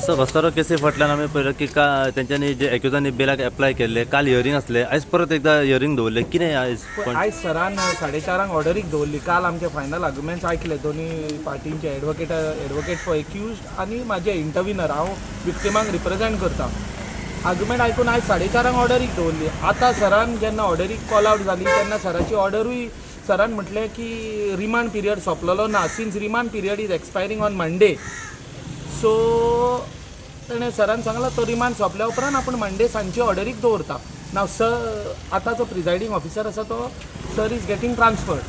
So घोस्तारो केसी फाटल्यान आमी पळयलें की तेंच्यांनी जे एक्युजांनी बेलाक एप्लाय केल्ले काल हियरींग आसले आयज परत एकदा हियरींग दवरले कितें आयज आयज सरान 4:30 ऑर्डरीक दवरली. काल आमचे फायनल आर्ग्युमेंट्स ऐकले दोन्ही पार्टींचे एडवोकेट फॉर एक्यूज्ड आनी म्हाजे इंटरव्युनर. हांव विक्टिमांक रिप्रेझेंट करता. आर्ग्युमेंट आयकून आयज 4:30 ऑर्डरीक दवरली. आतां सरान जेन्ना ऑर्डरीक कॉल आवट जाली तेन्ना सराची ऑर्डरूय सरान म्हटलें की रिमांड पिरियड सोंपलेलो ना, since remand period is expiring on Monday. So तेणें सरान सांगला तो रिमांड सोंपल्या उपरांत आपूण मंडे सांजची ऑर्डरीक दवरता. नाव सर आतां जो प्रिजायडींग ऑफिसर आसा तो sir is getting transferred.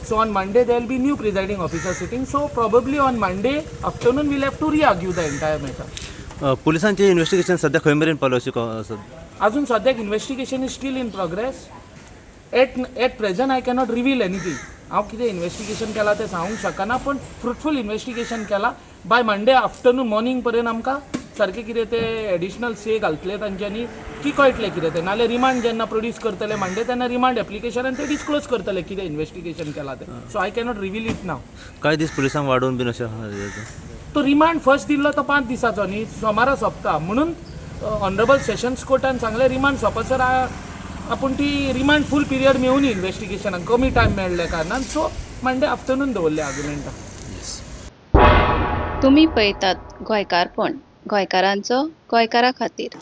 So on Monday there will be new presiding officer sitting. So probably on Monday afternoon will have to reargue the entire matter. पुलिसांचें इन्व्हेस्टिगेशन सद्या खंय मेरेन पावलें अशें अजून सद्याक investigation is still in progress. At present I cannot reveal anything. हांव कितें इन्व्हेस्टिगेशन केलां तें सांगूंक शकना, पूण फ्रुटफूल इन्व्हेस्टिगेशन केलां. बाय मंडे आफ्टरनून मॉर्निंग पर्यंत आमकां सारकें कितें तें एडिशनल से घालतले तांच्यांनी की कळटलें कितें तें. नाल्यार रिमांड जेन्ना प्रोड्यूस करतले मंडे तेन्ना रिमांड एप्लिकेशनान ते डिस्क्लोज करतले कितें इन्व्हेस्टिगेशन केलां तें. So I cannot reveal it नाव. कांय दीस पुलिसांक वाडोवन बीन अशें तो रिमांड फर्स्ट दिल्लो तो 5 दिसाचो न्ही, सोमारा सोंपता म्हणून ऑनरेबल सेशन्स कोर्टान सांगलें रिमांड सोंपसर आपूण ती रिमांड फूल पिरियड मेळून इन्व्हेस्टिगेशनाक कमी टायम मेळ्ळ्या कारणान सो मंडे आफ्टरनून दवरले आर्ग्युमेंटाक. तुम्ही पळयतात गोंयकारपण, गोंयकारांचो गोंयकारा खातीर.